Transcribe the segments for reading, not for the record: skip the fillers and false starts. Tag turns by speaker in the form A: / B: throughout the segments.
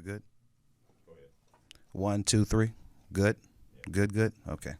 A: good? Go ahead. 1, 2, 3. Good? Yeah. Good, good? Okay.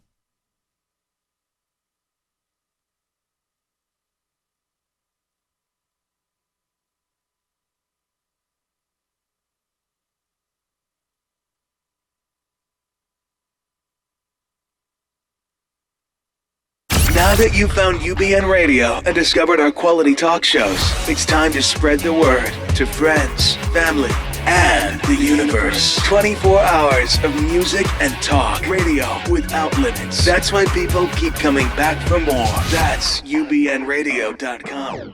B: Now that you've found UBN Radio and discovered our quality talk shows, it's time to spread the word to friends, family, and the universe. 24 hours of music and talk. Radio without limits. That's why people keep coming back for more. That's ubnradio.com.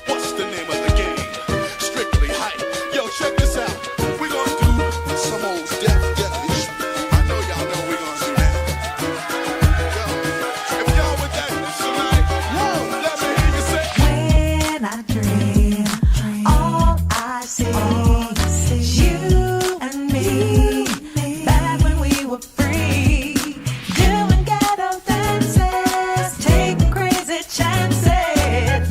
C: What's the name of the game? Strictly hype. Yo, check this out. We're gonna do some old death. I know y'all know we're gonna do that. Yo, if y'all with that tonight, let me hear you say.
D: When I dream, all I see is you and me. Back when we were free, doing ghetto dances, taking crazy chances.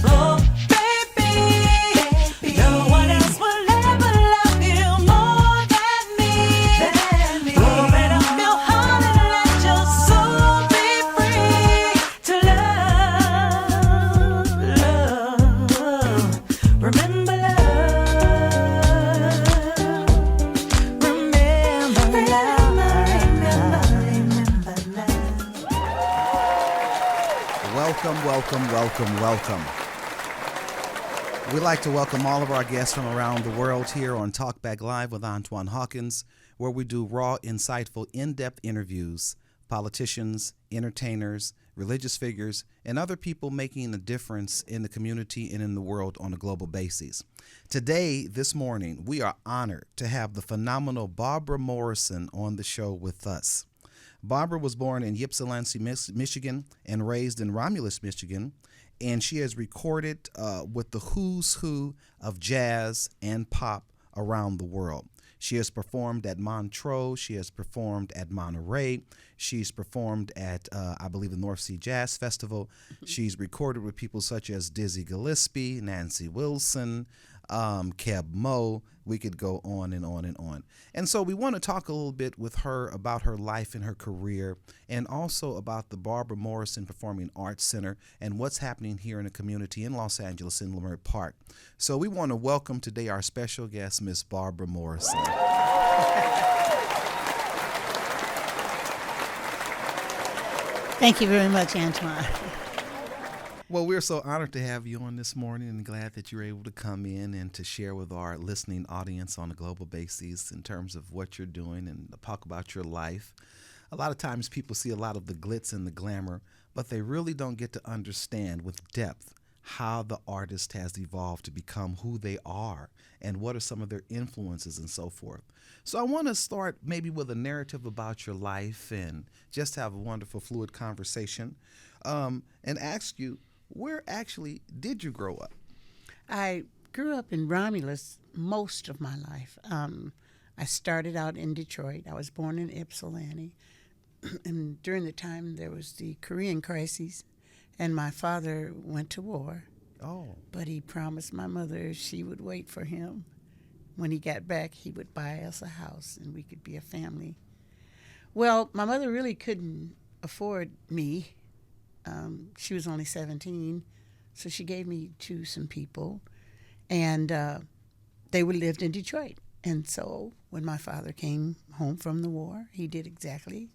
D: Oh, baby, no one else will ever love you more than me. Open up your heart and let your soul be free to love. Remember love. Remember love.
A: Welcome. We'd like to welcome all of our guests from around the world here on Talkback Live with Antoine Hawkins, where we do raw, insightful, in-depth interviews, politicians, entertainers, religious figures, and other people making a difference in the community and in the world on a global basis. Today, this morning, we are honored to have the phenomenal Barbara Morrison on the show with us. Barbara was born in Ypsilanti, Michigan, and raised in Romulus, Michigan, and she has recorded with the who's who of jazz and pop around the world. She has performed at Montreux. She has performed at Monterey. She's performed at, I believe, the North Sea Jazz Festival. She's recorded with people such as Dizzy Gillespie, Nancy Wilson, Keb Mo. We could go on and on and on. And so we want to talk a little bit with her about her life and her career, and also about the Barbara Morrison Performing Arts Center and what's happening here in the community in Los Angeles in Leimert Park. So we want to welcome today our special guest, Miss Barbara Morrison.
E: Thank you very much, Antoine.
A: Well, we're so honored to have you on this morning and glad that you're able to come in and to share with our listening audience on a global basis in terms of what you're doing and talk about your life. A lot of times people see a lot of the glitz and the glamour, but they really don't get to understand with depth how the artist has evolved to become who they are and what are some of their influences and so forth. So I want to start maybe with a narrative about your life and just have a wonderful, fluid conversation and ask you, where actually did you grow up?
E: I grew up in Romulus most of my life. I started out in Detroit. I was born in Ypsilanti. And during the time there was the Korean crisis, and my father went to war.
A: Oh.
E: But he promised my mother she would wait for him. When he got back, he would buy us a house and we could be a family. Well, my mother really couldn't afford me. She was only 17, so she gave me to some people, and they lived in Detroit. And so when my father came home from the war, he did exactly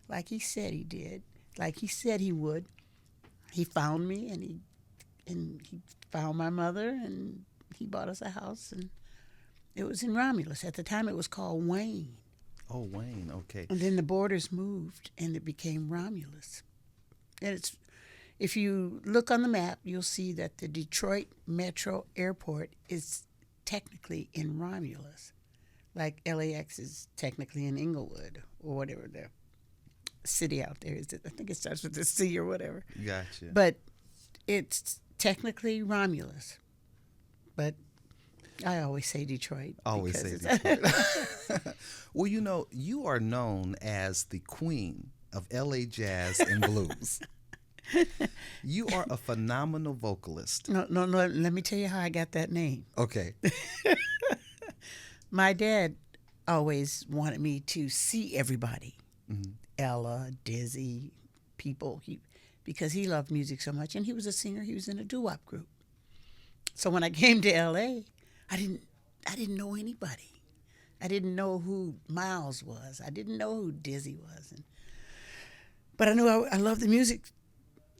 E: like he said he did, like he said he would. He found me, and he found my mother, and he bought us a house, and it was in Romulus. At the time, it was called Wayne.
A: Oh, Wayne, okay.
E: And then the borders moved, and it became Romulus. And if you look on the map, you'll see that the Detroit Metro Airport is technically in Romulus, like LAX is technically in Inglewood or whatever the city out there is. I think it starts with the C or whatever.
A: Gotcha.
E: But it's technically Romulus. But I always say Detroit.
A: Always say Detroit. Well, you are known as the queen of LA jazz and blues. You are a phenomenal vocalist.
E: No, let me tell you how I got that name.
A: Okay.
E: My dad always wanted me to see everybody. Ella, Dizzy, people, because he loved music so much, and he was a singer. He was in a doo-wop group. So when I came to L.A., I didn't know anybody. I didn't know who Miles was. I didn't know who Dizzy was. But I knew I loved the music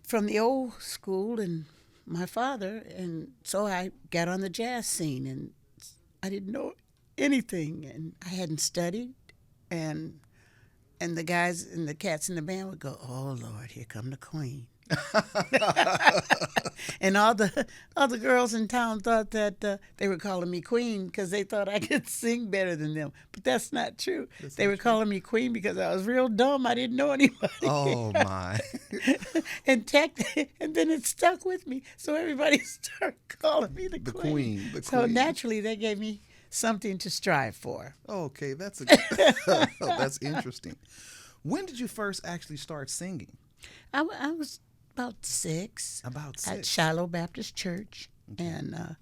E: from the old school and my father, and so I got on the jazz scene, and I didn't know anything, and I hadn't studied, and the guys and the cats in the band would go, "Oh Lord, here come the queen." And all the girls in town thought that they were calling me queen because they thought I could sing better than them. But that's not true. They were calling me queen because I was real dumb. I didn't know anybody.
A: Oh my.
E: and then it stuck with me. So everybody started calling me the queen.
A: The
E: So
A: queen.
E: naturally they gave me something to strive for.
A: Okay, that's that's interesting. When did you first actually start singing?
E: I was about 6.
A: About
E: At
A: 6.
E: Shiloh Baptist Church. Okay. And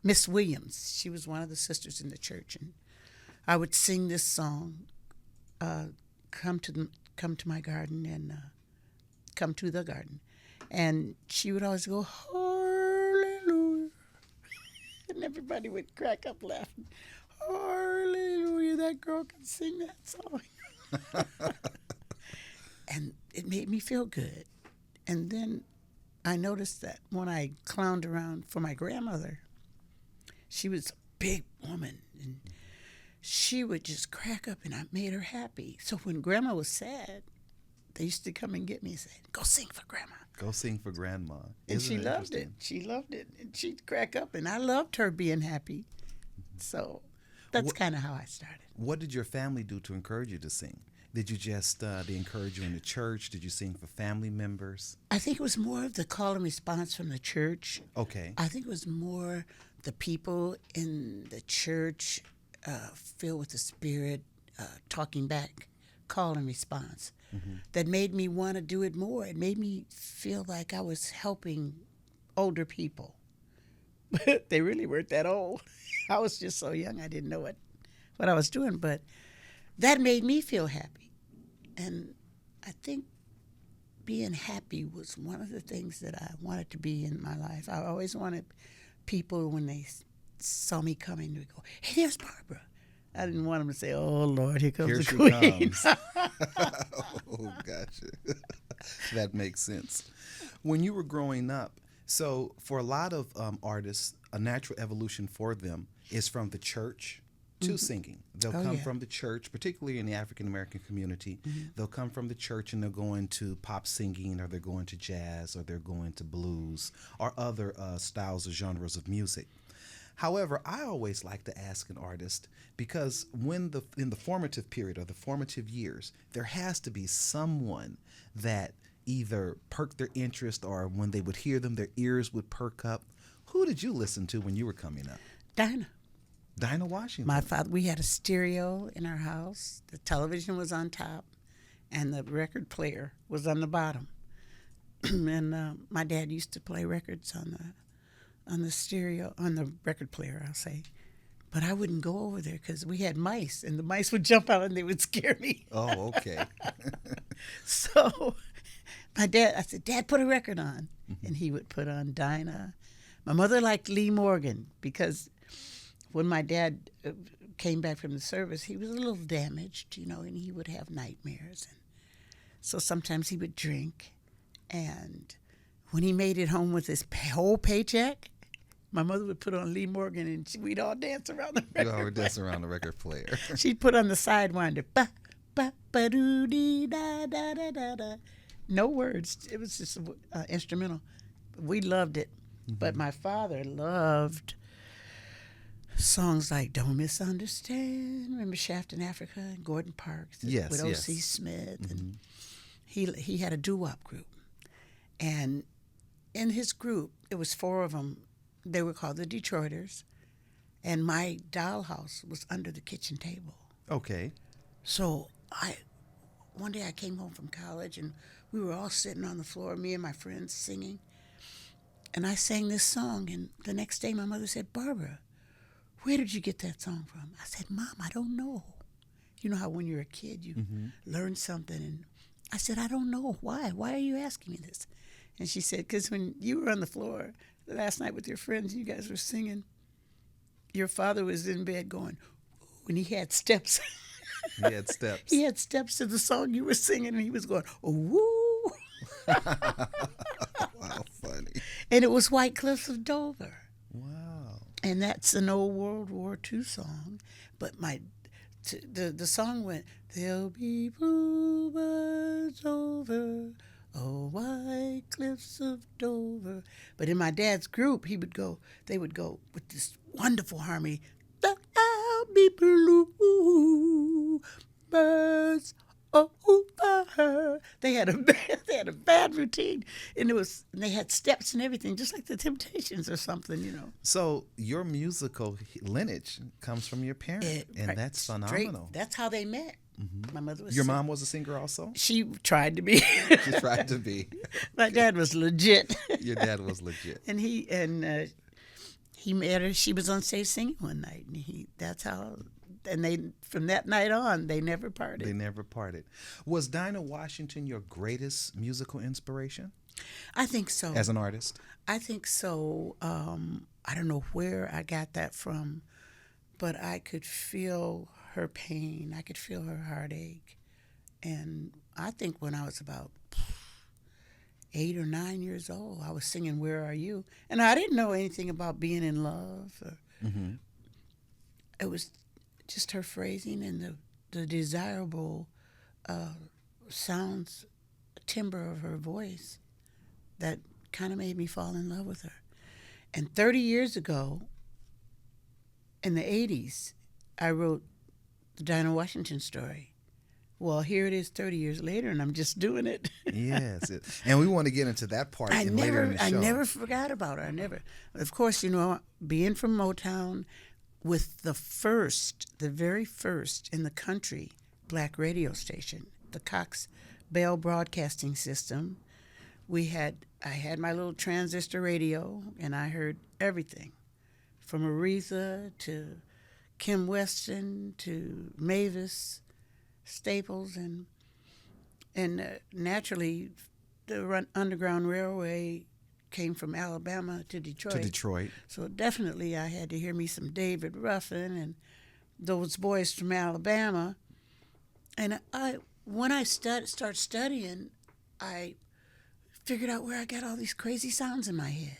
E: Miss Williams, she was one of the sisters in the church. And I would sing this song, come to my garden and come to the garden. And she would always go, hallelujah. And everybody would crack up laughing. Hallelujah, that girl can sing that song. And it made me feel good. And then I noticed that when I clowned around for my grandmother, she was a big woman, and she would just crack up, and I made her happy. So when Grandma was sad, they used to come and get me and say, "Go sing for Grandma."
A: Go sing for Grandma.
E: And
A: Isn't
E: she loved it. She loved it. And she'd crack up, and I loved her being happy. So that's kind of how I started.
A: What did your family do to encourage you to sing? Did you just, they encourage you in the church? Did you sing for family members?
E: I think it was more of the call and response from the church.
A: Okay.
E: I think it was more the people in the church filled with the Spirit, talking back, call and response, that made me want to do it more. It made me feel like I was helping older people. But they really weren't that old. I was just so young, I didn't know what I was doing. But that made me feel happy. And I think being happy was one of the things that I wanted to be in my life. I always wanted people, when they saw me coming, to go, "Hey, there's Barbara." I didn't want them to say, "Oh, Lord, here comes
A: Here
E: the
A: she
E: queen."
A: comes. Oh, gotcha. That makes sense. When you were growing up, so for a lot of artists, a natural evolution for them is from the church to singing. They'll come from the church, particularly in the African American community. They'll come from the church and they'll go into pop singing, or they're going to jazz, or they're going to blues, or other styles or genres of music. However, I always like to ask an artist, because in the formative period or the formative years, there has to be someone that either perked their interest, or when they would hear them, their ears would perk up. Who did you listen to when you were coming up? Dinah Washington.
E: My father, we had a stereo in our house. The television was on top, and the record player was on the bottom. And my dad used to play records on the stereo, on the record player, I'll say. But I wouldn't go over there because we had mice, and the mice would jump out and they would scare me.
A: Oh, okay.
E: So I said, "Dad, put a record on." And he would put on Dinah. My mother liked Lee Morgan, because when my dad came back from the service, he was a little damaged, and he would have nightmares. And so sometimes he would drink. And when he made it home with his whole paycheck, my mother would put on Lee Morgan, and we'd all dance around the record player.
A: We'd dance around the record player.
E: She'd put on the Sidewinder. Ba, ba, ba, doo, dee, da, da, da, da, da. No words. It was just instrumental. We loved it. But my father loved songs like "Don't Misunderstand." Remember Shaft in Africa and Gordon Parks?
A: Yes,
E: with
A: yes.
E: O.C. Smith. And he had a doo-wop group. And in his group, it was 4 of them. They were called the Detroiters. And my dollhouse was under the kitchen table.
A: Okay.
E: So one day I came home from college, and we were all sitting on the floor, me and my friends singing. And I sang this song, and the next day my mother said, Barbara, where did you get that song from? I said, Mom, I don't know. You know how when you're a kid, you learn something. And I said, I don't know. Why? Why are you asking me this? And she said, because when you were on the floor last night with your friends, you guys were singing. Your father was in bed going, when he had steps.
A: He had steps.
E: He had steps to the song you were singing, and he was going, oh, woo.
A: Wow, funny.
E: And it was White Cliffs of Dover.
A: Wow.
E: And that's an old World War II song. But the song went, there'll be bluebirds over, oh, white cliffs of Dover. But in my dad's group, they would go with this wonderful harmony, there'll be bluebirds over. They had a bad routine, and they had steps and everything, just like the Temptations or something, you know.
A: So your musical lineage comes from your parents, and
E: Right,
A: that's
E: straight.
A: phenomenal.
E: That's how they met. My mother was
A: Your mom was a singer also?
E: She tried to be.
A: She tried to be.
E: My dad was legit.
A: Your dad was legit.
E: And he met her. She was on stage singing one night, and that's how. And they, from that night on, they never parted.
A: They never parted. Was Dinah Washington your greatest musical inspiration
E: I think so.
A: as an artist?
E: I think so. I don't know where I got that from, but I could feel her pain. I could feel her heartache. And I think when I was about 8 or 9 years old, I was singing "Where Are You?" And I didn't know anything about being in love. It was just her phrasing and the desirable sounds, timbre of her voice that kind of made me fall in love with her. And 30 years ago, in the 80s, I wrote the Dinah Washington story. Well, here it is 30 years later, and I'm just doing it.
A: Yes. And we want to get into that part later in the show.
E: I never forgot about her. Of course, you know, being from Motown, with the very first in the country black radio station, the Cox Bell Broadcasting System, I had my little transistor radio, and I heard everything from Aretha to Kim Weston to Mavis Staples, and naturally the Underground Railway came from Alabama to Detroit. So definitely I had to hear me some David Ruffin and those boys from Alabama. And when I start studying, I figured out where I got all these crazy sounds in my head.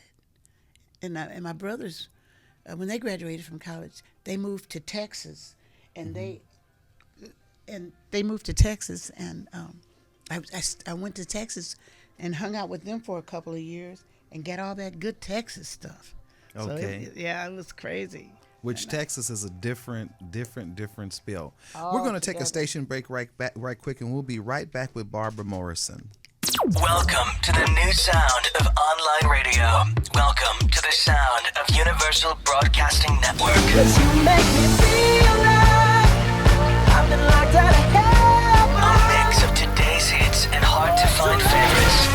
E: And my brothers, when they graduated from college, they moved to Texas, and they moved to Texas, and I went to Texas and hung out with them for a couple of years and got all that good Texas stuff.
A: Okay.
E: So it was crazy.
A: Which Texas is a different spiel. We're going to take a station break right quick, and we'll be right back with Barbara Morrison.
B: Welcome to the new sound of online radio. Welcome to the sound of Universal Broadcasting Network.
D: You make me feel like I've been locked out of heaven.
B: A mix of today's hits and hard-to-find favorites,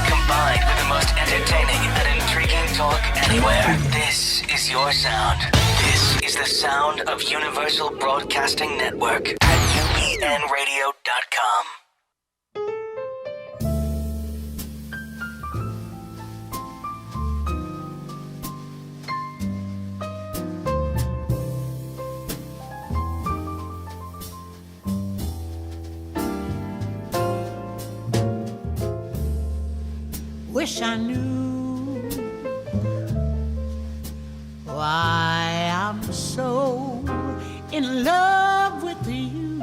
B: combined with the most entertaining and intriguing talk anywhere. This is your sound. This is the sound of Universal Broadcasting Network at UBNradio.com.
E: Wish I knew why I'm so in love with you.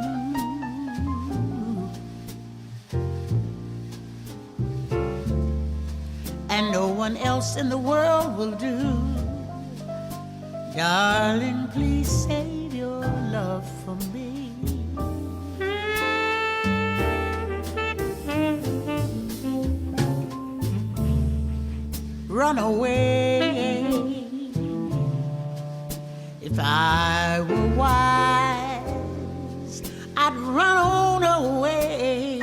E: And no one else in the world will do. Darling, please save your love for me. Run away. If I were wise, I'd run on away.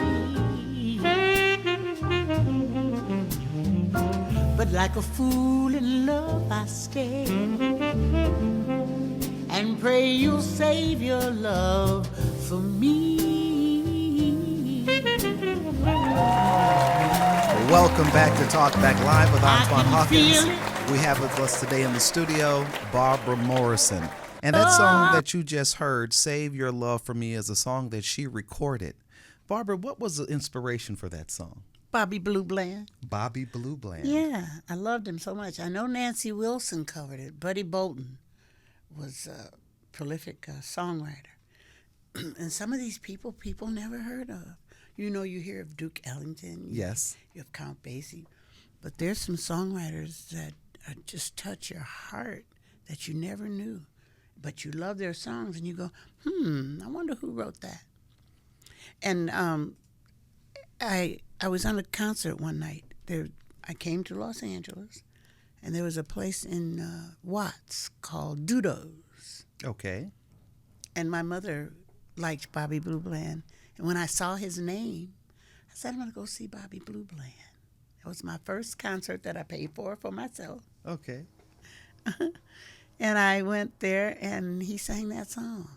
E: But like a fool in love I stay and pray you'll save your love for me.
A: Welcome back to Talk Back Live with Antoine
E: can feel
A: Hawkins. We have with us today in the studio Barbara Morrison. And that song that you just heard, Save Your Love for Me, is a song that she recorded. Barbara, what was the inspiration for that song?
E: Bobby Blue Bland.
A: Bobby Blue Bland.
E: Yeah, I loved him so much. I know Nancy Wilson covered it. Buddy Bolton was a prolific songwriter. And some of these people never heard of. You know, you hear of Duke Ellington.
A: Yes.
E: You have Count Basie. But there's some songwriters that just touch your heart that you never knew. But you love their songs and you go, I wonder who wrote that. And I was on a concert one night. I came to Los Angeles, and there was a place in Watts called Dudo's.
A: Okay.
E: And my mother liked Bobby Blue Bland. And when I saw his name, I said, I'm going to go see Bobby Blue Bland. That was my first concert that I paid for myself.
A: Okay.
E: And I went there, and he sang that song.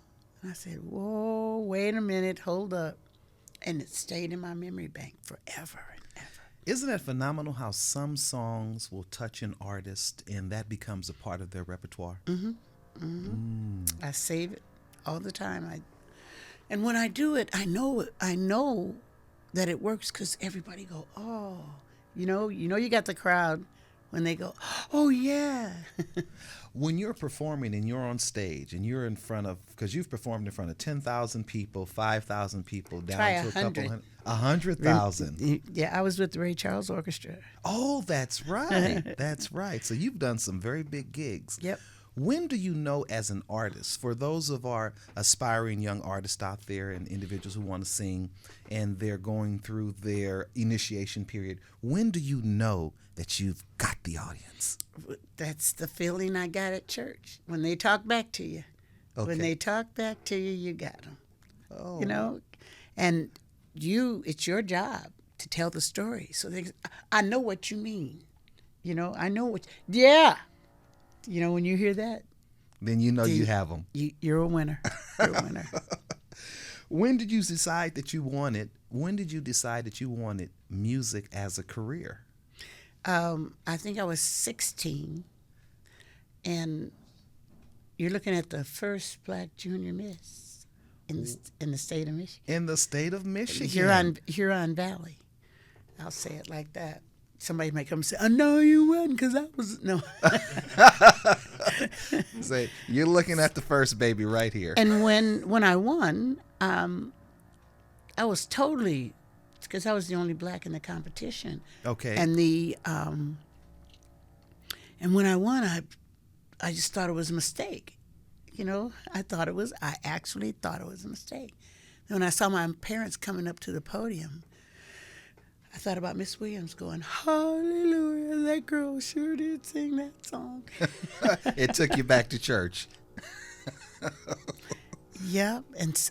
E: And I said, whoa, wait a minute, hold up. And it stayed in my memory bank forever and ever.
A: Isn't that phenomenal how some songs will touch an artist and that becomes a part of their repertoire?
E: I save it all the time. And when I do it, I know that it works because everybody go, oh. You know you got the crowd when they go, oh, yeah.
A: When you're performing and you're on stage and you're in front of, because you've performed in front of 10,000 people, 5,000 people, down
E: Try
A: to a
E: 100.
A: couple hundred, 100,000.
E: Yeah, I was with the Ray Charles Orchestra.
A: Oh, that's right. That's right. So you've done some very big gigs.
E: Yep.
A: When do you know as an artist, for those of our aspiring young artists out there and individuals who want to sing and they're going through their initiation period, when do you know that you've got the audience?
E: That's the feeling I got at church. When they talk back to you.
A: Okay.
E: When they talk back to you, you got them.
A: Oh.
E: You know? And it's your job to tell the story. So I know what you mean. You know, I know what, yeah. You know, when you hear that,
A: Then you know you have them.
E: You're a winner. You're a winner.
A: When did you decide that you wanted music as a career?
E: I think I was 16, and you're looking at the first black junior miss in the state of Michigan.
A: In the state of Michigan.
E: Huron Valley. I'll say it like that. Somebody might come and say, "I know you wouldn't," because I was no.
A: Say you're looking at the first baby right here.
E: And when I won, I was totally, because I was the only black in the competition.
A: Okay.
E: And and when I won, I just thought it was a mistake. You know, I actually thought it was a mistake. And when I saw my parents coming up to the podium, I thought about Miss Williams going, hallelujah, that girl sure did sing that song.
A: It took you back to church.
E: Yeah, and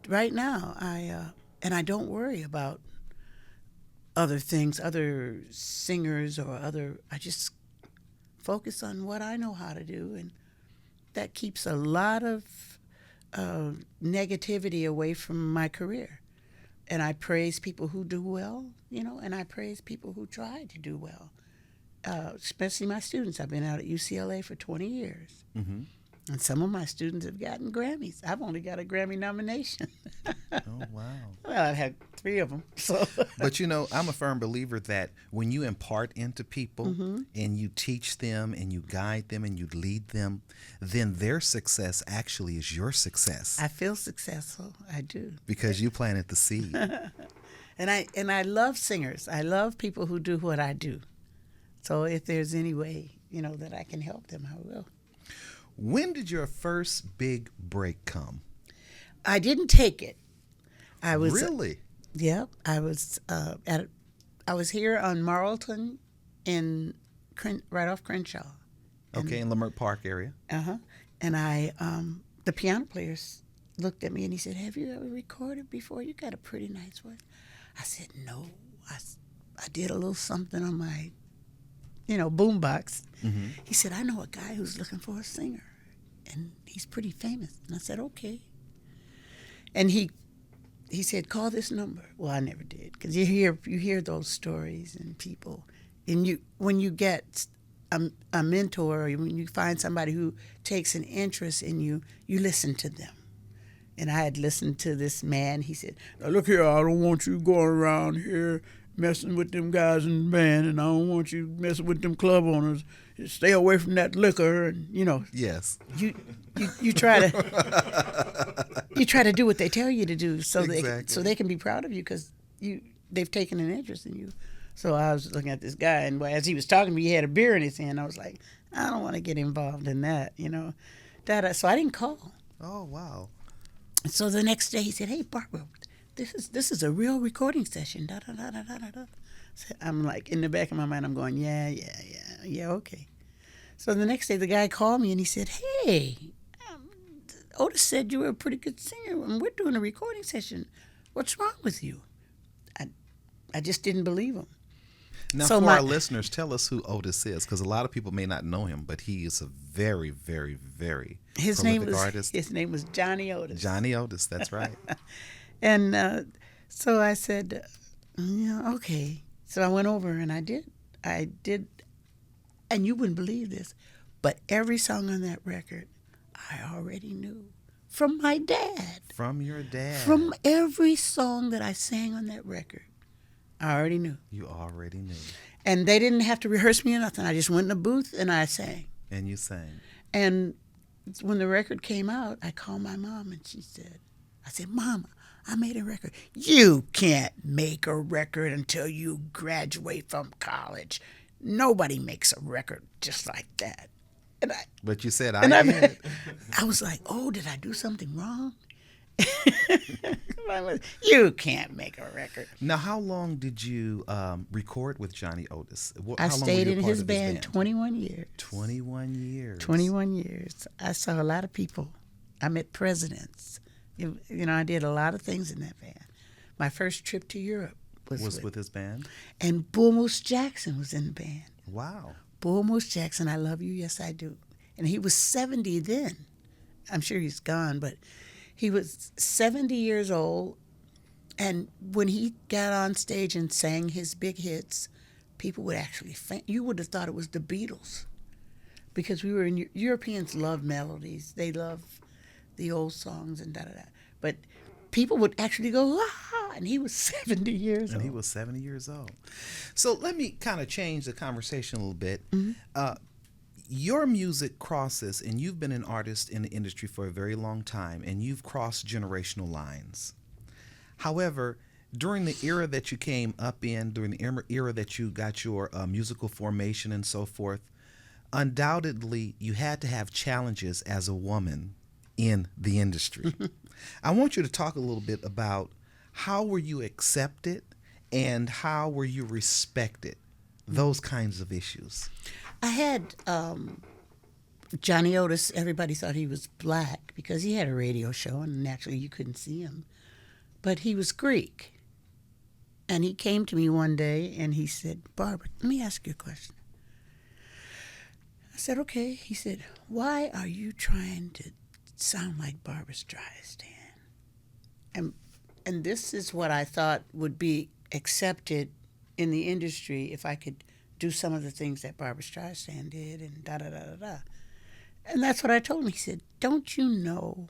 E: right now, I don't worry about other things, other singers or I just focus on what I know how to do, and that keeps a lot of negativity away from my career. And I praise people who do well, you know, and I praise people who try to do well, especially my students. I've been out at UCLA for 20 years. Mm-hmm. And some of my students have gotten Grammys. I've only got a Grammy nomination.
A: Oh, wow.
E: Well, I've had 3 of them. So.
A: But, you know, I'm a firm believer that when you impart into people and you teach them and you guide them and you lead them, then their success actually is your success.
E: I feel successful. I do.
A: Because you planted the seed.
E: And I love singers. I love people who do what I do. So if there's any way, you know, that I can help them, I will.
A: When did your first big break come?
E: I didn't take it. I was
A: Really?
E: Yep. I was I was here on Marlton right off Crenshaw.
A: Okay, in Leimert Park area.
E: Uh-huh. And the piano players looked at me and he said, "Have you ever recorded before? You got a pretty nice voice." I said, "No. I did a little something on my boombox. He said, I know a guy who's looking for a singer, and he's pretty famous. And I said, okay. And he said, call this number. Well, I never did, because you hear those stories and people, and when you get a mentor, or when you find somebody who takes an interest in you, you listen to them. And I had listened to this man. He said, now look here, I don't want you going around here messing with them guys in the band, and I don't want you messing with them club owners. Stay away from that liquor, and
A: Yes.
E: You try to do what they tell you to do, so they can be proud of you, because they've taken an interest in you. So I was looking at this guy, and as he was talking to me, he had a beer in his hand. I was like, I don't want to get involved in that, So I didn't call.
A: Oh, wow.
E: And so the next day he said, hey, Barbara, this is a real recording session. Da, da, da, da, da, da. So I'm like, in the back of my mind, I'm going, yeah, okay. So the next day the guy called me and he said, hey, Otis said you were a pretty good singer, and we're doing a recording session. What's wrong with you? I just didn't believe him.
A: Now,
E: So
A: for our listeners, tell us who Otis is, because a lot of people may not know him, but he is a very, very, very prolific artist.
E: His name was Johnny Otis.
A: Johnny Otis, that's right.
E: And so I said, okay. So I went over and I did, and you wouldn't believe this, but every song on that record I already knew from my dad.
A: From your dad.
E: From every song that I sang on that record, I already knew.
A: You already knew.
E: And they didn't have to rehearse me or nothing. I just went in the booth and I sang.
A: And you sang.
E: And when the record came out, I called my mom and I said, Mama, I made a record. You can't make a record until you graduate from college. Nobody makes a record just like that.
A: But you said I did.
E: I was like, oh, did I do something wrong? You can't make a record.
A: Now, how long did you record with Johnny Otis?
E: I stayed in his band 21 years.
A: 21 years.
E: 21 years. I saw a lot of people. I met presidents. I did a lot of things in that band. My first trip to Europe was
A: with his band?
E: And Bull Moose Jackson was in the band.
A: Wow.
E: Bull Moose Jackson, I love you, yes I do. And he was 70 then. I'm sure he's gone, but he was 70 years old. And when he got on stage and sang his big hits, people would actually faint. You would have thought it was the Beatles, because we were in Europeans love melodies. They love the old songs and da-da-da. But people would actually go, ah, and he was 70 years old.
A: And he was 70 years old. So let me kind of change the conversation a little bit. Your music crosses, and you've been an artist in the industry for a very long time, and you've crossed generational lines. However, during the era that you came up in, during the era that you got your musical formation and so forth, undoubtedly you had to have challenges as a woman in the industry. I want you to talk a little bit about how were you accepted and how were you respected, those kinds of issues.
E: I had Johnny Otis. Everybody thought he was black because he had a radio show, and naturally you couldn't see him. But he was Greek. And he came to me one day and he said, Barbara, let me ask you a question. I said, okay. He said, why are you trying to sound like Barbra Streisand? And this is what I thought would be accepted in the industry if I could do some of the things that Barbra Streisand did and da-da-da-da-da. And that's what I told him. He said, don't you know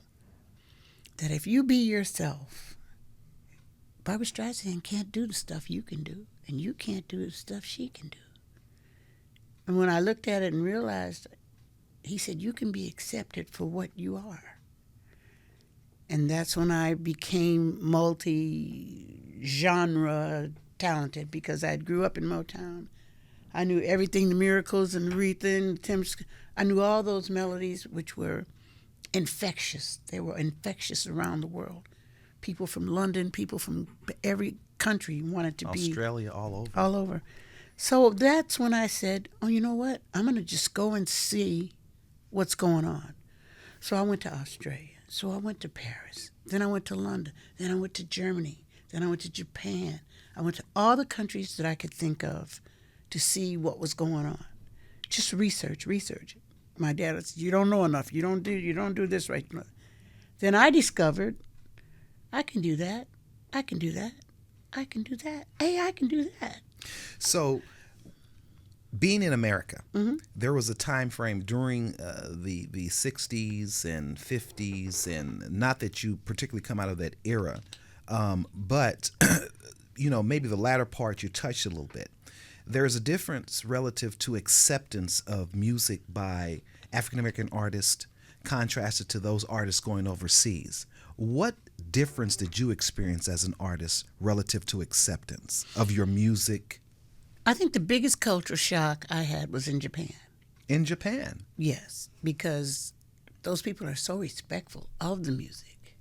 E: that if you be yourself, Barbra Streisand can't do the stuff you can do, and you can't do the stuff she can do. And when I looked at it and realized, he said, you can be accepted for what you are. And that's when I became multi-genre talented, because I grew up in Motown. I knew everything, the Miracles and Aretha and Tim's. I knew all those melodies, which were infectious. They were infectious around the world. People from London, people from every country wanted to be.
A: Australia, all over.
E: All over. So that's when I said, oh, you know what? I'm going to just go and see what's going on. So I went to Australia. So I went to Paris. Then I went to London. Then I went to Germany. Then I went to Japan. I went to all the countries that I could think of to see what was going on. Just research. My dad would say, you don't know enough. You don't do this right. Then I discovered I can do that. I can do that. I can do that. Hey, I can do that.
A: So, being in America, there was a time frame during the 60s and 50s, and not that you particularly come out of that era, but maybe the latter part you touched a little bit. There's a difference relative to acceptance of music by African American artists contrasted to those artists going overseas. What difference did you experience as an artist relative to acceptance of your music?
E: I think the biggest cultural shock I had was in Japan.
A: In Japan?
E: Yes, because those people are so respectful of the music.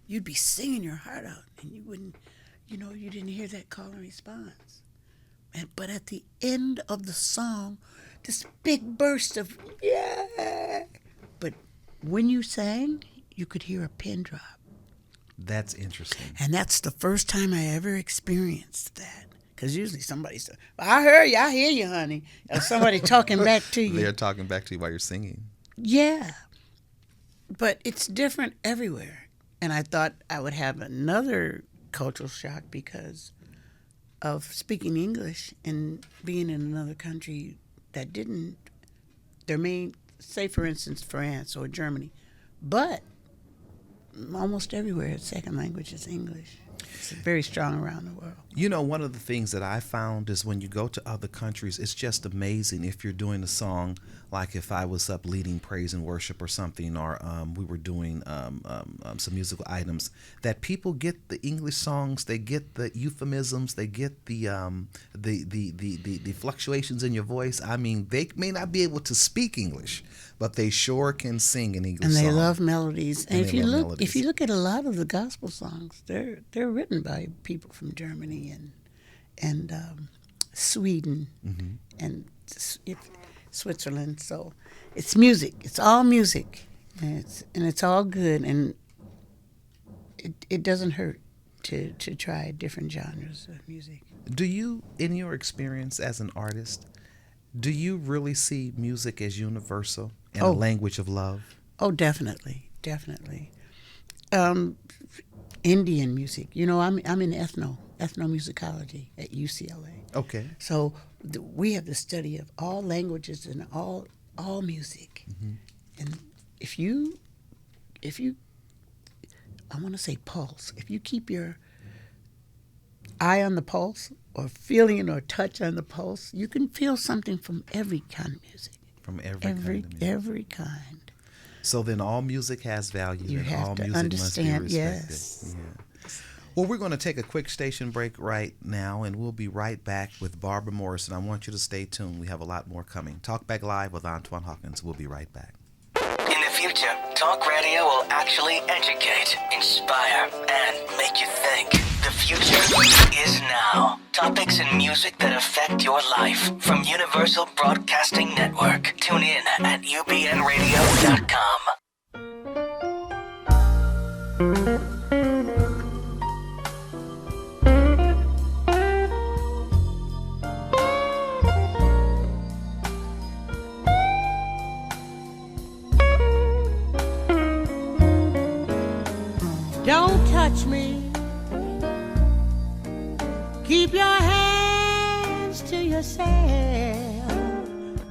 E: You'd be singing your heart out, and you wouldn't, you didn't hear that call and response. But at the end of the song, this big burst of, yeah. But when you sang, you could hear a pin drop.
A: That's interesting.
E: And that's the first time I ever experienced that. Because usually somebody says, I heard you, I hear you, honey. Or somebody talking back to you.
A: They're talking back to you while you're singing.
E: Yeah. But it's different everywhere. And I thought I would have another cultural shock because of speaking English and being in another country that didn't, say for instance France or Germany, but almost everywhere its second language is English. It's very strong around the world.
A: One of the things that I found is when you go to other countries, it's just amazing if you're doing a song, like if I was up leading praise and worship or something, or we were doing some musical items, that people get the English songs, they get the euphemisms, they get the fluctuations in your voice. I mean, they may not be able to speak English, but they sure can sing an English song.
E: And they love melodies. And if you look at a lot of the gospel songs, they're written by people from Germany and Sweden and Switzerland. So it's music. It's all music, and it's all good. And it doesn't hurt to try different genres of music.
A: Do you, in your experience as an artist, do you really see music as universal and a language of love?
E: Oh, definitely. Indian music. I'm in ethnomusicology at UCLA.
A: Okay.
E: So we have the study of all languages and all music. And if you I want to say pulse, if you keep your eye on the pulse or feeling or touch on the pulse, you can feel something from every kind of music.
A: From every kind of music.
E: Every kind.
A: So then all music has value.
E: You
A: and
E: have
A: all
E: to
A: music
E: understand,
A: must be respected.
E: yes.
A: Yeah. Well, we're going to take a quick station break right now, and we'll be right back with Barbara Morrison. I want you to stay tuned. We have a lot more coming. Talk Back Live with Antoine Hawkins. We'll be right back.
B: In the future, talk radio will actually educate, inspire, and make you think. The future is now. Topics and music that affect your life from Universal Broadcasting Network. Tune in at ubnradio.com.
E: Don't touch me. Keep your hands to yourself.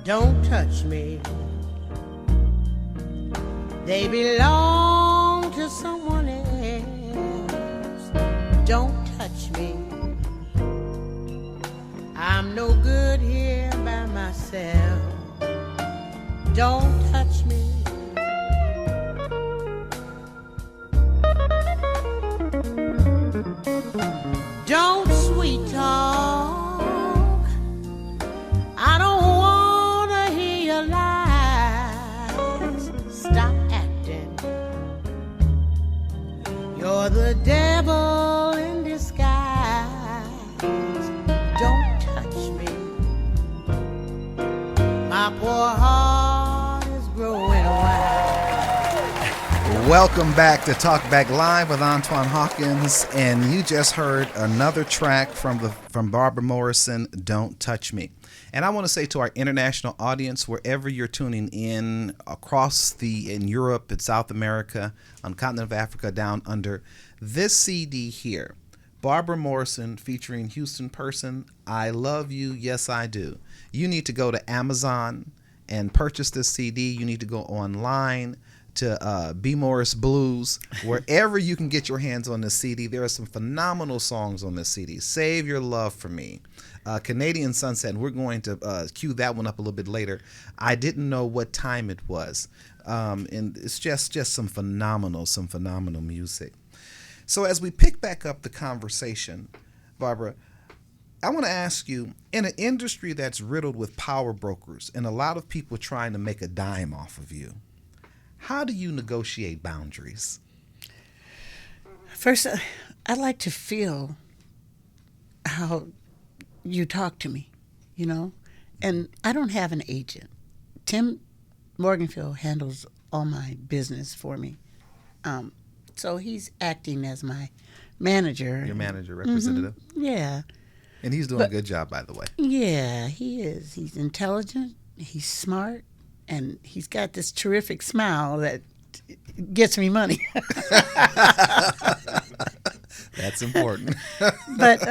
E: Don't touch me. They belong to someone else. Don't touch me. I'm no good here by myself. Don't touch me. Don't sweet talk. I don't wanna hear your lies. Stop acting. You're the devil in disguise. Don't touch me. My poor heart is growing wild.
A: Welcome back to Talk Back Live with Antoine Hawkins, and you just heard another track from Barbara Morrison, Don't Touch Me. And I want to say to our international audience, wherever you're tuning in, in Europe, in South America, on the continent of Africa, down under, this CD here, Barbara Morrison featuring Houston Person, I Love You, Yes I Do. You need to go to Amazon and purchase this CD. You need to go online to B. Morris Blues, wherever you can get your hands on this CD. There are some phenomenal songs on this CD. Save Your Love for Me, Canadian Sunset, and we're going to cue that one up a little bit later. I didn't know what time it was, and it's just some phenomenal music. So as we pick back up the conversation, Barbara, I want to ask you, in an industry that's riddled with power brokers and a lot of people trying to make a dime off of you, how do you negotiate boundaries?
E: First, I like to feel how you talk to me, you know, and I don't have an agent. Tim Morganfield handles all my business for me. So he's acting as my manager.
A: Your manager, representative?
E: Mm-hmm. Yeah.
A: And he's doing a good job, by the way.
E: Yeah, he is. He's intelligent, he's smart, and he's got this terrific smile that gets me money.
A: That's important.
E: But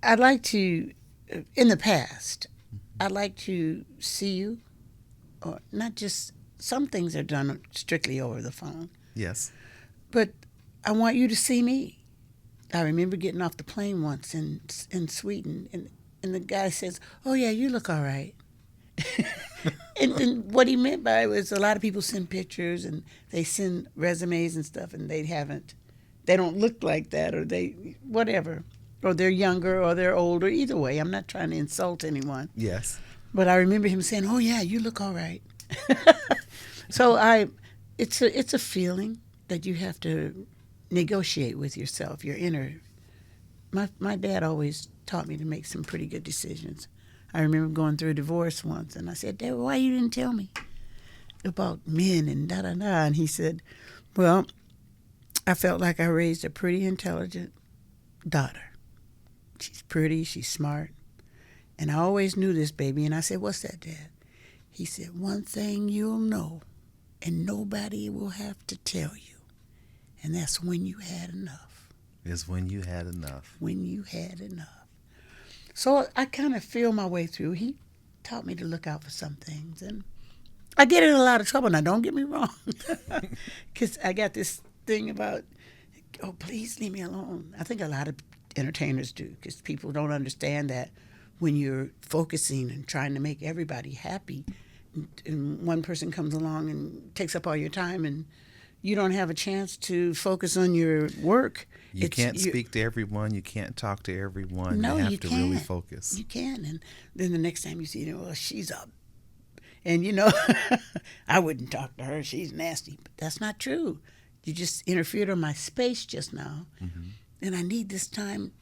E: I'd like to, in the past, I'd like to see you, or not just, some things are done strictly over the phone.
A: Yes.
E: But I want you to see me. I remember getting off the plane once in Sweden, and the guy says, "Oh yeah, you look all right." and what he meant by it was, a lot of people send pictures and they send resumes and stuff, and they don't look like that, or whatever, or they're younger or they're older. Either way, I'm not trying to insult anyone.
A: Yes.
E: But I remember him saying, "Oh yeah, you look all right." So it's a feeling that you have to negotiate with yourself, your inner. My dad always taught me to make some pretty good decisions. I remember going through a divorce once, and I said, "Dad, why you didn't tell me about men and da-da-da?" And he said, "Well, I felt like I raised a pretty intelligent daughter. She's pretty, she's smart, and I always knew this, baby." And I said, "What's that, Dad?" He said, "One thing you'll know, and nobody will have to tell you, and that's when you had enough."
A: Is when you had enough.
E: When you had enough. So I kind of feel my way through. He taught me to look out for some things, and I get in a lot of trouble. Now, don't get me wrong, because I got this thing about, "Oh, please leave me alone." I think a lot of entertainers do, because people don't understand that when you're focusing and trying to make everybody happy, and one person comes along and takes up all your time, and you don't have a chance to focus on your work.
A: You can't speak to everyone. You can't talk to everyone.
E: No,
A: you have
E: you
A: to
E: can't.
A: really focus.
E: You can. And then the next time you see her, "Well, she's up." And, you know, I wouldn't talk to her. She's nasty. But that's not true. You just interfered on my space just now. Mm-hmm. And I need this time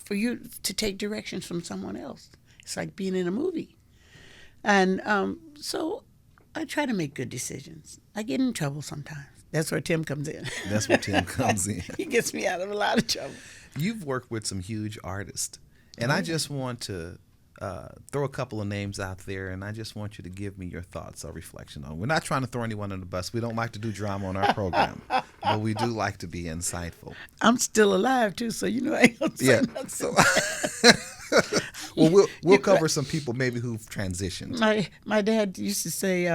E: for you to take directions from someone else. It's like being in a movie. And so I try to make good decisions. I get in trouble sometimes. That's where Tim comes in.
A: That's where Tim comes in.
E: He gets me out of a lot of trouble.
A: You've worked with some huge artists, and I just want to throw a couple of names out there, and I just want you to give me your thoughts or reflection on. We're not trying to throw anyone under the bus. We don't like to do drama on our program, but we do like to be insightful.
E: I'm still alive too, so you know I ain't gonna say nothing.
A: So, well, we'll cover some people maybe who've transitioned.
E: My dad used to say,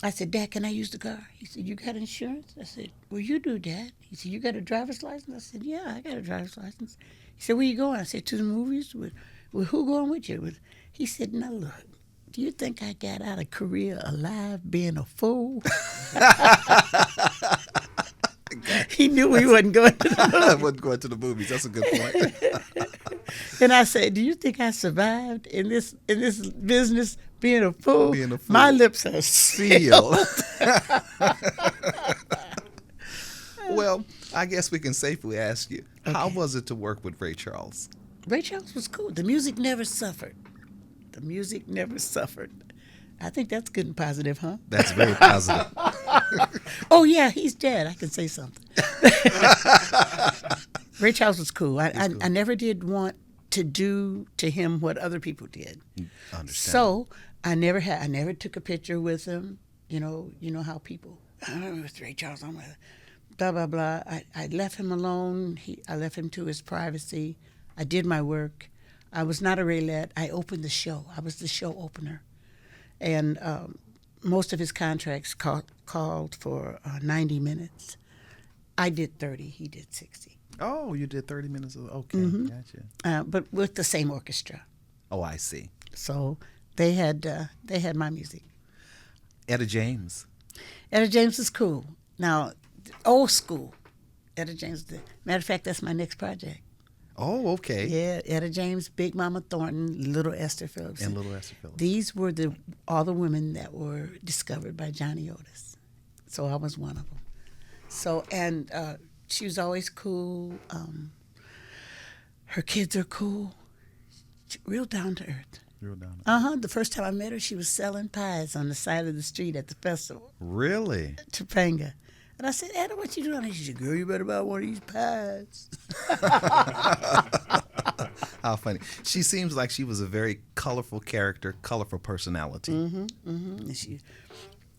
E: I said, "Dad, can I use the car?" He said, "You got insurance?" I said, "Well, you do, Dad." He said, "You got a driver's license?" I said, "Yeah, I got a driver's license." He said, "Where you going?" I said, "To the movies." With who going with you? He said, "Now look, do you think I got out of Korea alive being a fool?" He knew we wasn't going to the movies.
A: I wasn't going to the movies. That's a good point.
E: And I said, "Do you think I survived in this business being a fool?"
A: Being a fool.
E: My lips are sealed.
A: Well, I guess we can safely ask you, how was it to work with Ray Charles?
E: Ray Charles was cool. The music never suffered. The music never suffered. I think that's good and positive, huh?
A: That's very positive.
E: Oh, yeah, he's dead. I can say something. Ray Charles was cool. I never did want to do to him what other people did.
A: Understand.
E: So I never took a picture with him. You know how people, it's Ray Charles, I'm gonna, blah, blah, blah. I left him alone. I left him to his privacy. I did my work. I was not a Raylette. I opened the show. I was the show opener. And most of his contracts called for 90 minutes. I did 30. He did 60.
A: Oh, you did 30 minutes of, okay, gotcha.
E: But with the same orchestra.
A: Oh, I see.
E: So they had my music.
A: Etta James.
E: Etta James is cool. Now, old school. Etta James. Matter of fact, that's my next project.
A: Oh, okay.
E: Yeah, Etta James, Big Mama Thornton, Little Esther Phillips.
A: And Little Esther Phillips.
E: These were all the women that were discovered by Johnny Otis. So I was one of them. So, and she was always cool. Her kids are cool. Real down to earth.
A: Real down to earth.
E: The first time I met her, she was selling pies on the side of the street at the festival.
A: Really?
E: Topanga. And I said, Etta, what you doing? She said, girl, you better buy one of these pies.
A: How funny. She seems like she was a very colorful character, colorful personality.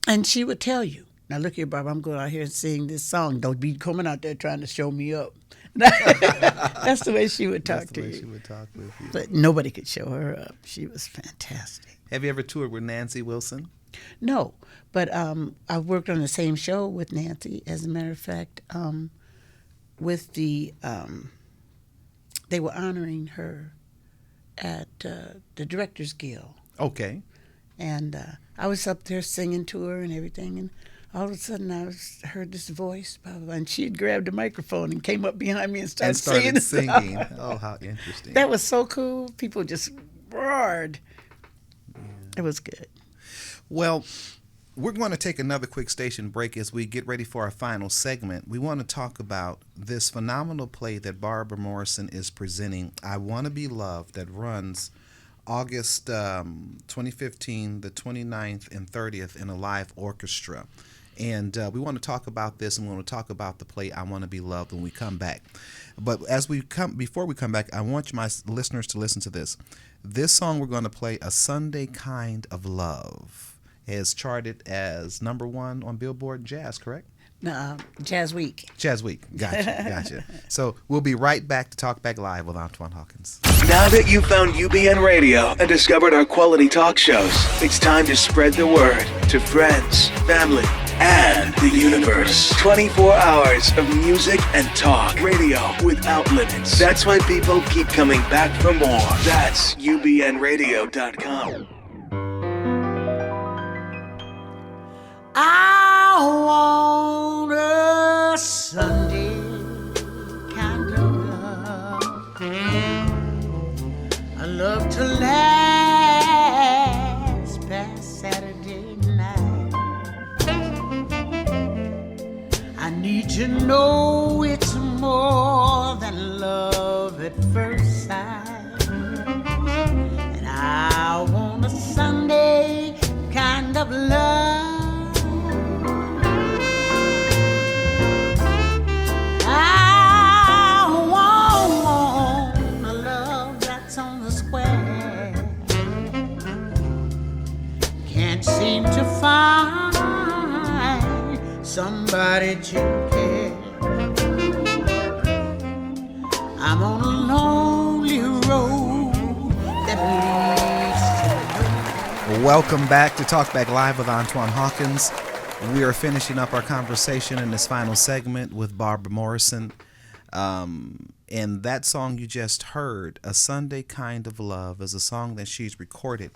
E: And she would tell you, now look here, Barbara, I'm going out here and sing this song. Don't be coming out there trying to show me up. That's the way she would talk
A: That's the
E: to
A: way
E: you.
A: she would talk with you.
E: But nobody could show her up. She was fantastic.
A: Have you ever toured with Nancy Wilson?
E: No, but I worked on the same show with Nancy. As a matter of fact, with they were honoring her at the Directors Guild.
A: Okay.
E: And I was up there singing to her and everything, and all of a sudden I heard this voice, blah, blah, blah, and she had grabbed a microphone and came up behind me and started
A: singing. Oh, how interesting.
E: That was so cool. People just roared. Yeah. It was good.
A: Well, we're going to take another quick station break as we get ready for our final segment. We want to talk about this phenomenal play that Barbara Morrison is presenting, I Want to Be Loved, that runs August 2015, the 29th and 30th in a live orchestra. And we want to talk about this, and we want to talk about the play I Want to Be Loved when we come back. But before we come back, I want my listeners to listen to this. This song we're going to play, A Sunday Kind of Love, is charted as #1 on Billboard Jazz, correct?
E: No, Jazz Week.
A: Jazz Week. Gotcha. So we'll be right back to Talk Back Live with Antoine Hawkins.
B: Now that you've found UBN Radio and discovered our quality talk shows, it's time to spread the word to friends, family, and the universe. 24 hours of music and talk. Radio without limits. That's why people keep coming back for more. That's UBNradio.com.
E: I want a Sunday kind of love, a love to last past Saturday night. I need to know it's more than love at first sight, and I want a Sunday kind of love. Seem to find somebody to care. I'm on a lonely road that leads to.
A: Welcome back to Talk Back Live with Antoine Hawkins. We are finishing up our conversation in this final segment with Barbara Morrison. And that song you just heard, A Sunday Kind of Love, is a song that she's recorded.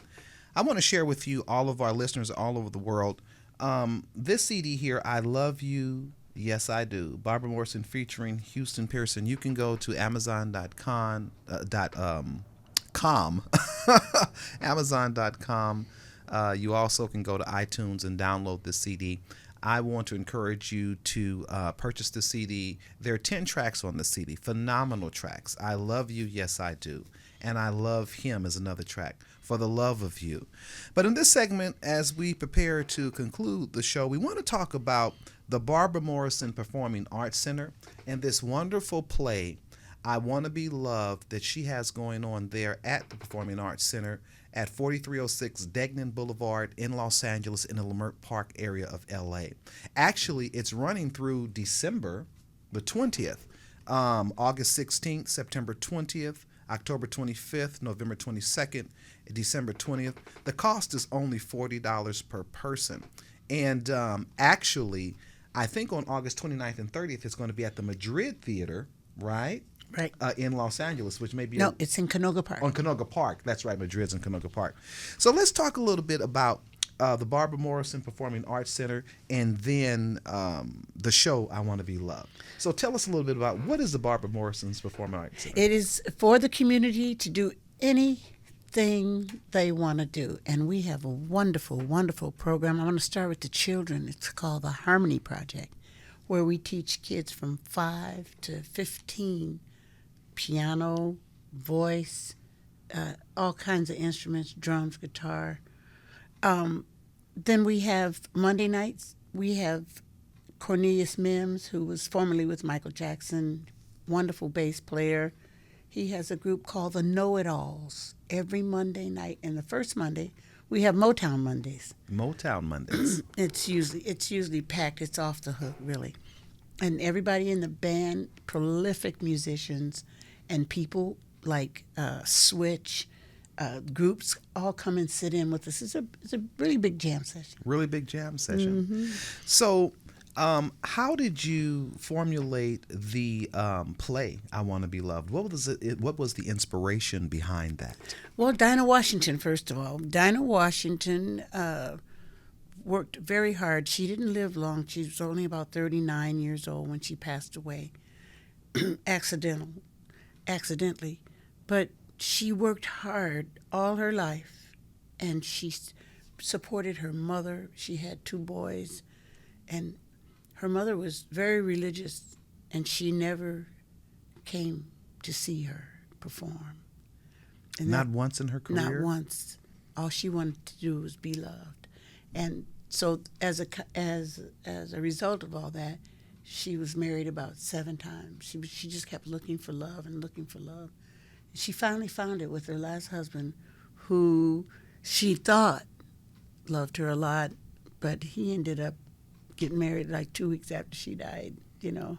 A: I want to share with you, all of our listeners all over the world, this CD here, I Love You, Yes I Do, Barbara Morrison featuring Houston Pearson. You can go to Amazon.com, Amazon.com. You also can go to iTunes and download this CD. I want to encourage you to purchase the CD. There are 10 tracks on the CD, phenomenal tracks. I Love You, Yes I Do, and I Love Him is another track, For the Love of You. But in this segment, as we prepare to conclude the show, we want to talk about the Barbara Morrison Performing Arts Center and this wonderful play, I Want to Be Loved that she has going on there at the Performing Arts Center at 4306 Degnan Boulevard in Los Angeles in the Leimert Park area of LA. Actually, it's running through December the 20th, August 16th, September 20th, October 25th, November 22nd, December 20th. The cost is only $40 per person. And actually, I think on August 29th and 30th, it's going to be at the Madrid Theater, right?
E: Right.
A: In Los Angeles, which may be...
E: No, it's in Canoga Park.
A: On Canoga Park. That's right, Madrid's in Canoga Park. So let's talk a little bit about the Barbara Morrison Performing Arts Center and then the show I Want to Be Loved. So tell us a little bit about what is the Barbara Morrison's Performing Arts Center?
E: It is for the community to do anything they want to do. And we have a wonderful, wonderful program. I want to start with the children. It's called the Harmony Project, where we teach kids from 5 to 15 piano, voice, all kinds of instruments, drums, guitar. Then we have Monday nights, we have Cornelius Mims, who was formerly with Michael Jackson, wonderful bass player. He has a group called the Know-It-Alls every Monday night. And the first Monday, we have Motown Mondays.
A: Motown Mondays.
E: It's usually packed. It's off the hook, really. And everybody in the band, prolific musicians, and people like Switch, groups all come and sit in with us. It's a really big jam session.
A: Really big jam session. So how did you formulate the play I Want to Be Loved? What was it? What was the inspiration behind that?
E: Well, Dinah Washington, first of all. Dinah Washington worked very hard. She didn't live long. She was only about 39 years old when she passed away, accidentally. But she worked hard all her life, and she supported her mother. She had 2 boys, and her mother was very religious, and she never came to see her perform. And
A: Not once in her career?
E: Not once. All she wanted to do was be loved. And so as a result of all that, she was married about 7 times. She just kept looking for love and looking for love. She finally found it with her last husband, who she thought loved her a lot, but he ended up getting married like 2 weeks after she died, you know.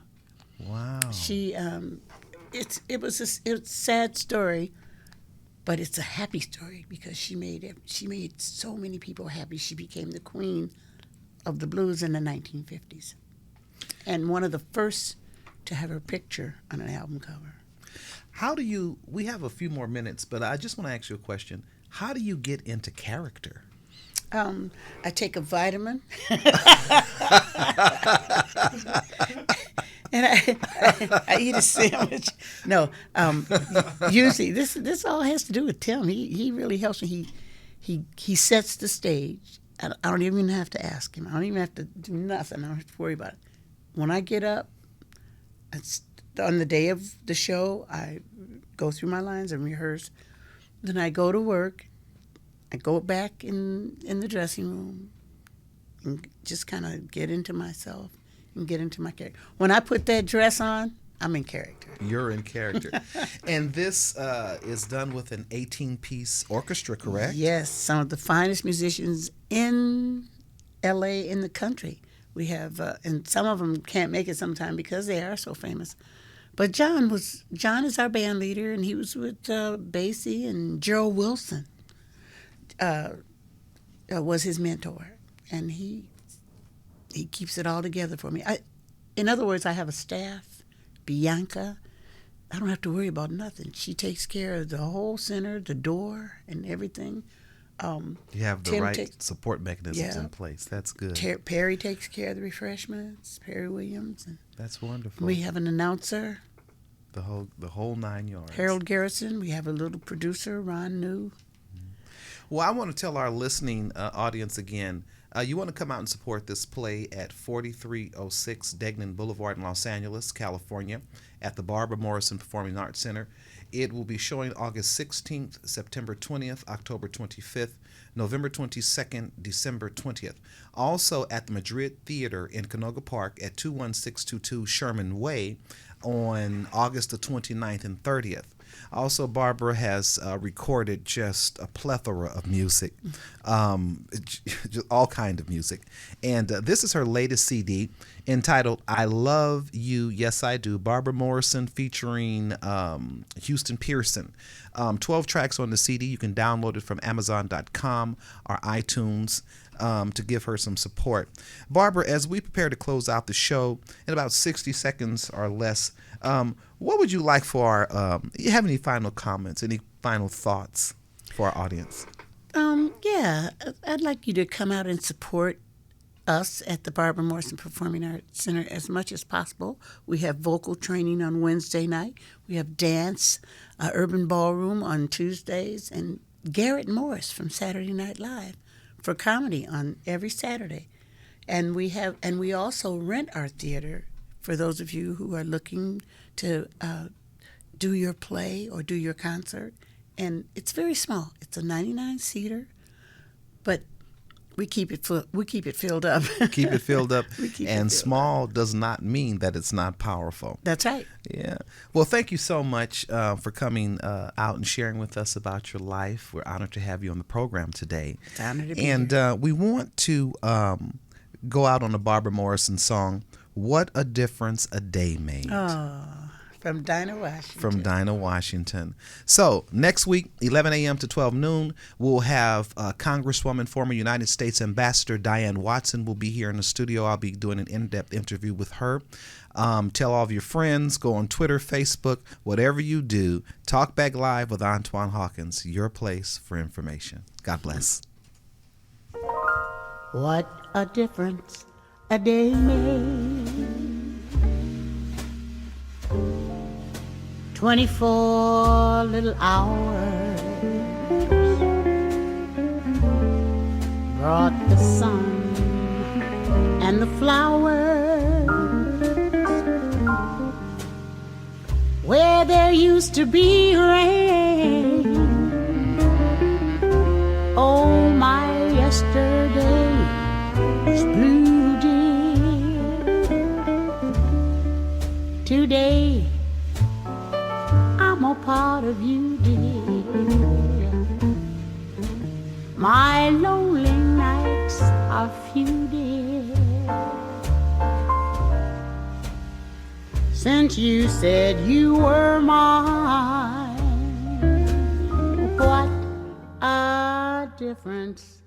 A: Wow.
E: She it was a sad story, but it's a happy story because she made so many people happy. She became the queen of the blues in the 1950s, and one of the first to have her picture on an album cover.
A: We have a few more minutes, but I just want to ask you a question. How do you get into character?
E: I take a vitamin, and I eat a sandwich. No, usually this all has to do with Tim. He really helps me. He sets the stage. I don't even have to ask him. I don't even have to do nothing. I don't have to worry about it. When I get up, on the day of the show, I go through my lines and rehearse. Then I go to work. I go back in the dressing room and just kind of get into myself and get into my character. When I put that dress on, I'm in character.
A: You're in character. And this is done with an 18-piece orchestra, correct?
E: Yes, some of the finest musicians in L.A., in the country. We have, and some of them can't make it sometime because they are so famous. But John is our band leader, and he was with Basie, and Gerald Wilson was his mentor, and he keeps it all together for me. In other words, I have a staff. Bianca, I don't have to worry about nothing. She takes care of the whole center, the door, and everything.
A: You have the right support mechanisms in place. That's good.
E: Perry takes care of the refreshments. Perry Williams. And
A: that's wonderful.
E: we have an announcer.
A: The whole 9 yards.
E: Harold Garrison. We have a little producer, Ron New.
A: Well, I want to tell our listening audience again, you want to come out and support this play at 4306 Degnan Boulevard in Los Angeles, California, at the Barbara Morrison Performing Arts Center. It will be showing August 16th, September 20th, October 25th, November 22nd, December 20th. Also at the Madrid Theater in Canoga Park at 21622 Sherman Way, on August the 29th and 30th. Also, Barbara has recorded just a plethora of music, just all kind of music. And this is her latest CD entitled I Love You, Yes I Do, Barbara Morrison featuring Houston Pearson. 12 tracks on the CD. You can download it from Amazon.com or iTunes to give her some support. Barbara, as we prepare to close out the show in about 60 seconds or less, what would you like for our, you have any final comments, any final thoughts for our audience?
E: Yeah, I'd like you to come out and support us at the Barbara Morrison Performing Arts Center as much as possible. We have vocal training on Wednesday night. We have dance, urban ballroom on Tuesdays, and Garrett Morris from Saturday Night Live for comedy on every Saturday. And we also rent our theater for those of you who are looking to do your play or do your concert. And it's very small. It's a 99-seater, but we keep it filled up.
A: Keep it filled up. And small does not mean that it's not powerful.
E: That's right.
A: Yeah. Well, thank you so much for coming out and sharing with us about your life. We're honored to have you on the program today.
E: It's an honor to be
A: here. And we want to go out on a Barbara Morrison song, What a Difference a Day Made.
E: Oh, from Dinah Washington.
A: From Dinah Washington. So next week, 11 a.m. to 12 noon, we'll have Congresswoman, former United States Ambassador Diane Watson will be here in the studio. I'll be doing an in-depth interview with her. Tell all of your friends, go on Twitter, Facebook, whatever you do. Talk Back Live with Antoine Hawkins, your place for information. God bless.
E: What a difference a day made. 24 little hours brought the sun and the flowers where there used to be rain. Oh, my yesterday is blue, dear. Today I'm a part of you, dear. My lonely nights are few, dear, since you said you were mine. What a difference